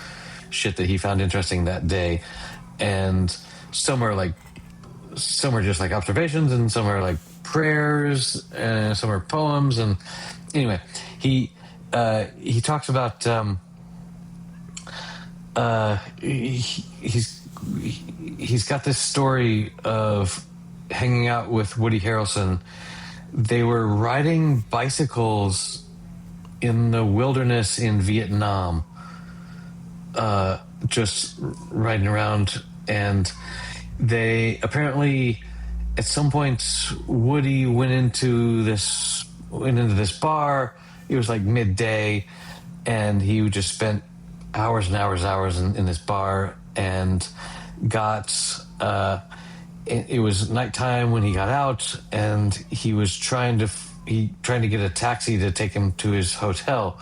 shit that he found interesting that day, and some are just observations, and some are prayers, and some are poems. And anyway, he talks about he's got this story of hanging out with Woody Harrelson. They were riding bicycles in the wilderness in Vietnam, just riding around, and they apparently at some point Woody went into this bar. It was midday, and he just spent hours and hours in this bar, and got it was nighttime when he got out, and he was trying to get a taxi to take him to his hotel,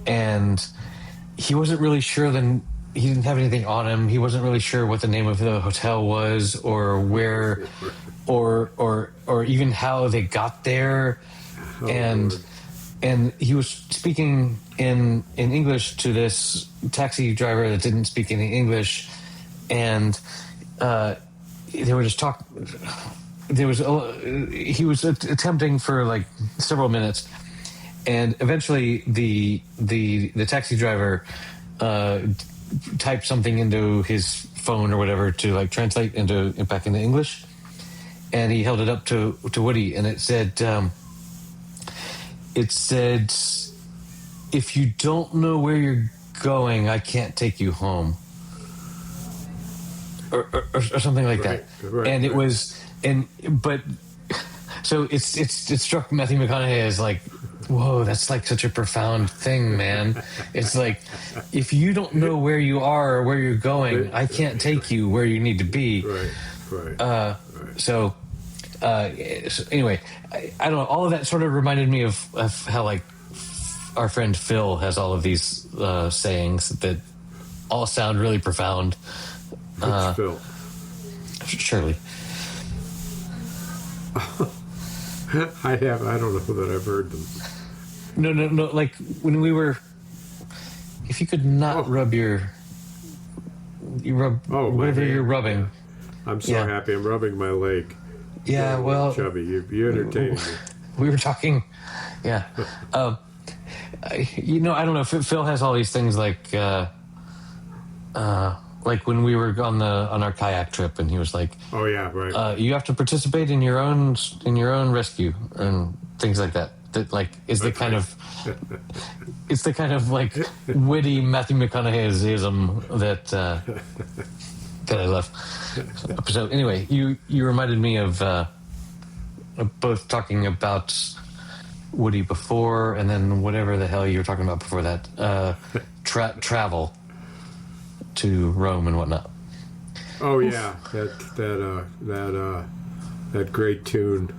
and he wasn't really sure. Then he didn't have anything on him. He wasn't really sure what the name of the hotel was, or where, or even how they got there. And he was speaking in English to this taxi driver that didn't speak any English, and they were just talking. There was he was attempting for like several minutes, and eventually the taxi driver typed something into his phone or whatever to like translate back into English, and he held it up to Woody, and it said, "If you don't know where you're going, I can't take you home," or something like that. Right, and it right. was, but so it struck Matthew McConaughey as like, whoa, that's like such a profound thing, man. It's like, if you don't know where you are or where you're going, I can't take you where you need to be. Right. So anyway, I don't know. All of that sort of reminded me of how like our friend Phil has all of these sayings that all sound really profound. Which Phil? Shirley. I don't know that I've heard them. No. Like when we were, if you could not rub you rub whatever you're rubbing. I'm so happy. I'm rubbing my leg. Yeah, well, Chubby, you entertaining me. We were talking. Yeah. I don't know. Phil has all these things like when we were on our kayak trip, and he was like, "Oh yeah, right. You have to participate in your own rescue and things like that." That like is the kind of it's the kind of like witty Matthew McConaugheyism that I love. So anyway, you reminded me of both talking about Woody before, and then whatever the hell you were talking about before that, travel to Rome and whatnot. Oh yeah, that great tune.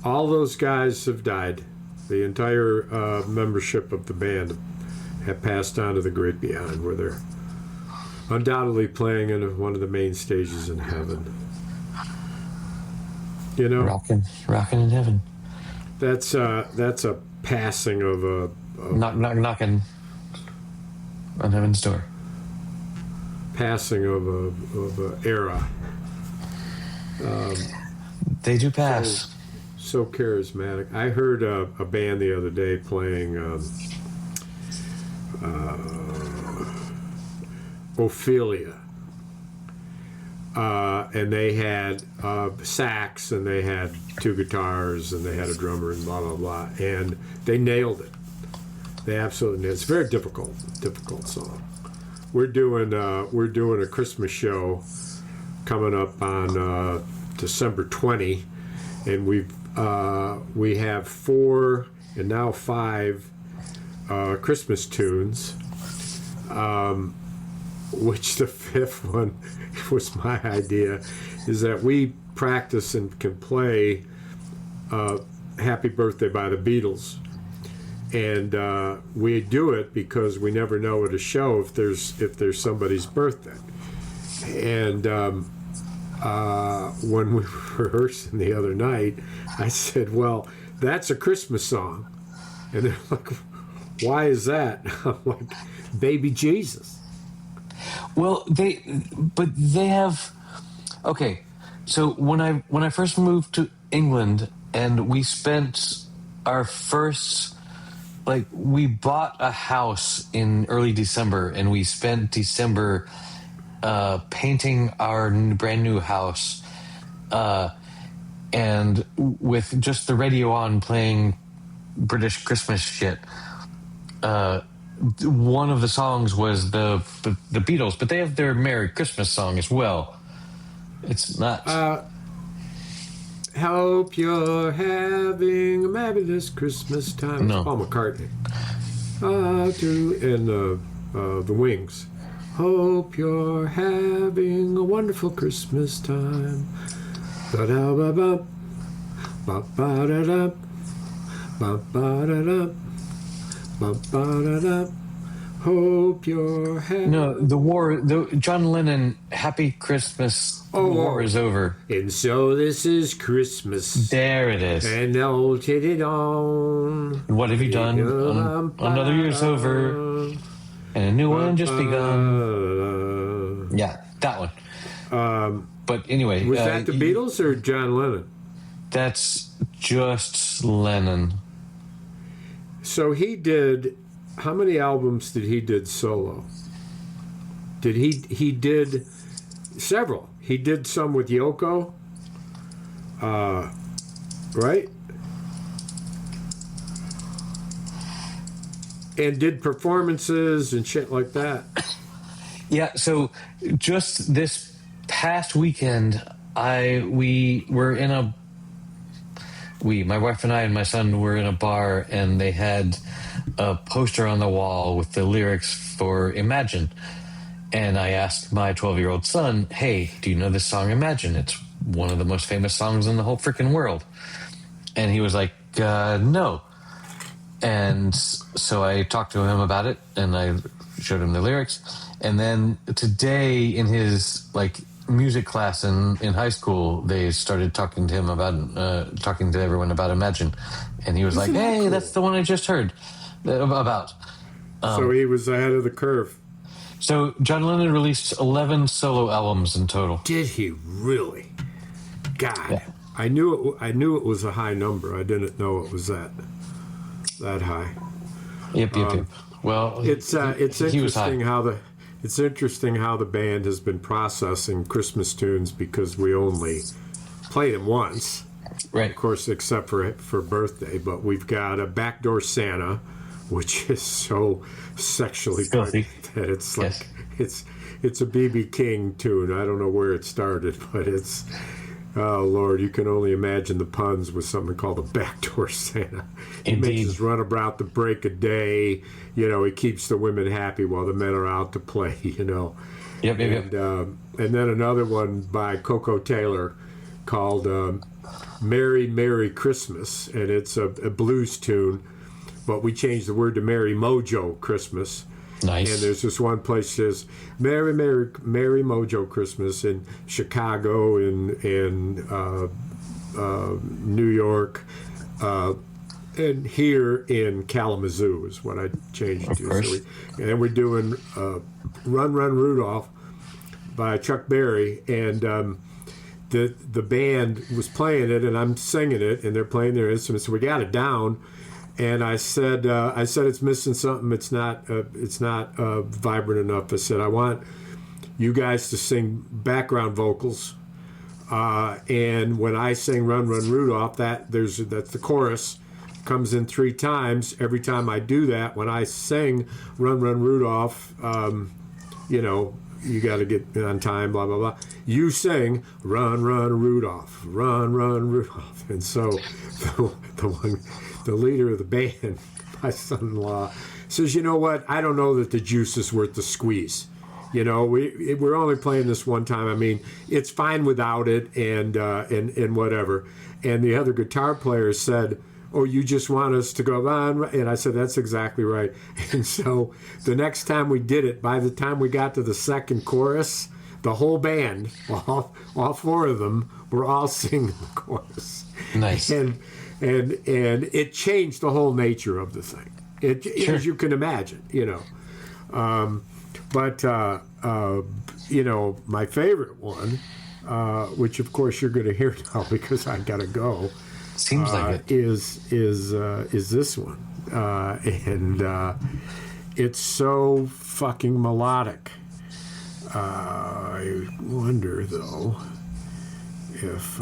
All those guys have died. The entire membership of the band have passed on to the great beyond, where they're undoubtedly playing in one of the main stages in heaven. You know, rocking in heaven. That's a passing of a knocking on heaven's door. Passing of a era. They do pass. So charismatic. I heard a band the other day playing Ophelia. And they had sax, and they had two guitars, and they had a drummer, and blah blah blah, and they nailed it. They absolutely nailed it. It's a very difficult song. We're doing a Christmas show coming up on December 20, and we have 4 and now 5 Christmas tunes. Which the 5th one was my idea, is that we practice and can play Happy Birthday by the Beatles. And we do it because we never know at a show if there's somebody's birthday. And when we were rehearsing the other night, I said, well, that's a Christmas song. And they're like, why is that? I'm like, Baby Jesus. Well, they have. Okay, so when I first moved to England, and we spent our first, like, we bought a house in early December, and we spent December painting our brand new house, and with just the radio on playing British Christmas shit. One of the songs was the Beatles, but they have their Merry Christmas song as well. It's not. Hope you're having a marvelous Christmas time. No. It's Paul McCartney. And the Wings. Hope you're having a wonderful Christmas time. Ba-da-ba-ba. Ba-ba-da-da. Ba-ba-da-da. Ba-ba-da-da. Hope you're having... No, John Lennon, Happy Christmas, the war is over. And so this is Christmas. There it is. And all it on. What have you done? Another year's over, and a new one just begun. Yeah, that one. But anyway, Was that the Beatles or John Lennon? That's just Lennon. So he did. How many albums did he did solo? Did he did several? He did some with Yoko. Right? And did performances and shit like that. Yeah, so just this past weekend, my wife and I and my son were in a bar, and they had a poster on the wall with the lyrics for Imagine. And I asked my 12-year-old son, hey, do you know this song Imagine? It's one of the most famous songs in the whole freaking world. And he was like, no. And so I talked to him about it, and I showed him the lyrics. And then today in his music class in high school, they started talking to him about talking to everyone about Imagine. And he was like, hey, cool? That's the one I just heard about. So he was ahead of the curve. So John Lennon released 11 solo albums in total. Did he really? God. Yeah. I knew it was a high number. I didn't know it was that high. Yep. Well, it's interesting how the band has been processing Christmas tunes, because we only played them once, right? Of course, except for birthday. But we've got a Backdoor Santa, which is so sexually filthy that it's like it's a B.B. King tune. I don't know where it started, but it's. Oh, Lord, you can only imagine the puns with something called a Backdoor Santa. He makes us run about the break of day. He keeps the women happy while the men are out to play, Yep. And then another one by Coco Taylor called Merry, Merry Christmas. And it's a blues tune, but we changed the word to Merry Mojo Christmas. Nice. And there's this one place that says Merry, Merry, Merry Mojo Christmas in Chicago, in New York, and here in Kalamazoo is what I changed it to. Course. And we're doing Run, Run, Rudolph by Chuck Berry, and the band was playing it, and I'm singing it, and they're playing their instruments, so we got it down. And I said it's missing something. It's not vibrant enough. I said I want you guys to sing background vocals, and when I sing "Run, Run, Rudolph," that's the chorus comes in 3 times. Every time I do that, when I sing "Run, Run, Rudolph," you got to get on time. Blah blah blah. You sing "Run, Run, Rudolph, Run, Run, Rudolph," and so the leader of the band, my son-in-law, says, you know what? I don't know that the juice is worth the squeeze. We're only playing this one time. I mean, it's fine without it, and whatever. And the other guitar player said, oh, you just want us to go on? And I said, that's exactly right. And so the next time we did it, by the time we got to the second chorus, the whole band, all 4 of them, were all singing the chorus. Nice. And it changed the whole nature of the thing. Sure. As you can imagine, But my favorite one, which of course you're going to hear now because I got to go. Seems like it is this one, and it's so fucking melodic. I wonder though if.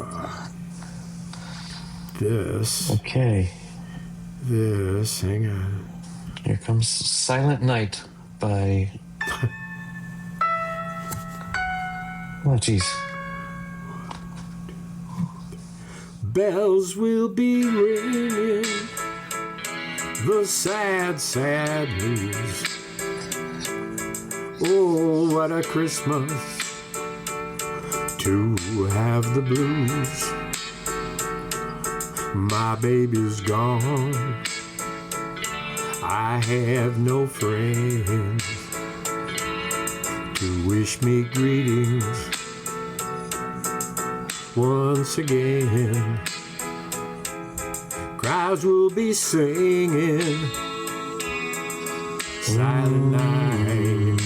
Hang on. Here comes Silent Night by... Oh, jeez. Bells will be ringing, the sad, sad news. Oh, what a Christmas to have the blues. My baby's gone, I have no friends to wish me greetings once again. Crowds will be singing Silent Night.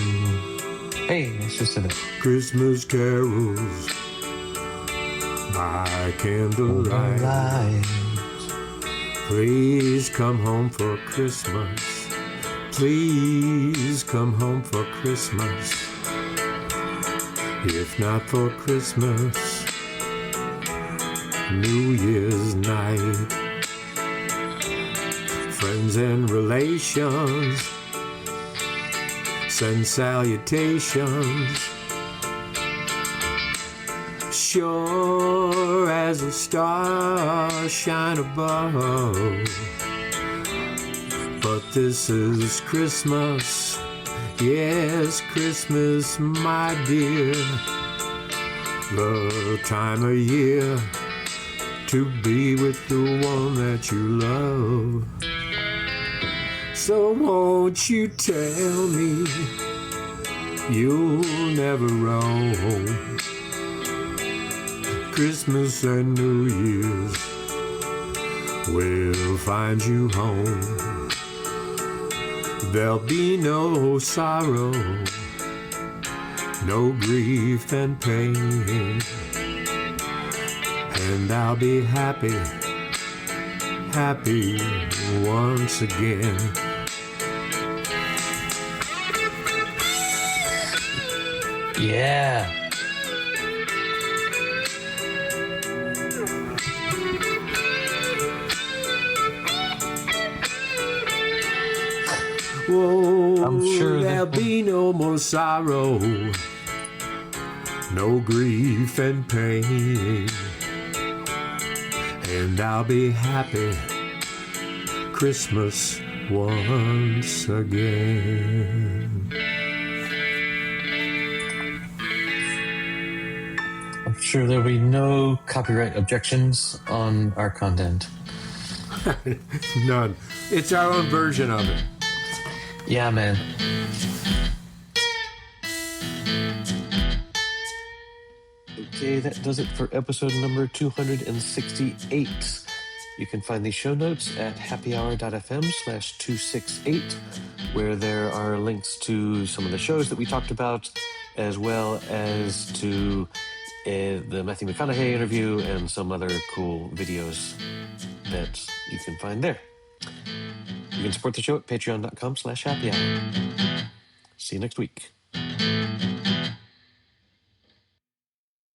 Hey, it's just in it. Christmas carols by candlelight. Light. Please come home for Christmas. Please come home for Christmas. If not for Christmas, New Year's night. Friends and relations send salutations. Sure as a star shine above. But this is Christmas, yes, Christmas, my dear. The time of year to be with the one that you love. So won't you tell me you'll never roam Christmas and New Year's will find you home. There'll be no sorrow, no grief and pain, and I'll be happy, happy once again. Yeah. Whoa, I'm sure there'll be no more sorrow, no grief and pain, and I'll be happy Christmas once again. I'm sure there'll be no copyright objections on our content. None. It's our own version of it. Yeah, man. Okay, that does it for episode number 268. You can find the show notes at happyhour.fm/268, where there are links to some of the shows that we talked about, as well as to the Matthew McConaughey interview and some other cool videos that you can find there. You can support the show at patreon.com/happyhour. See you next week.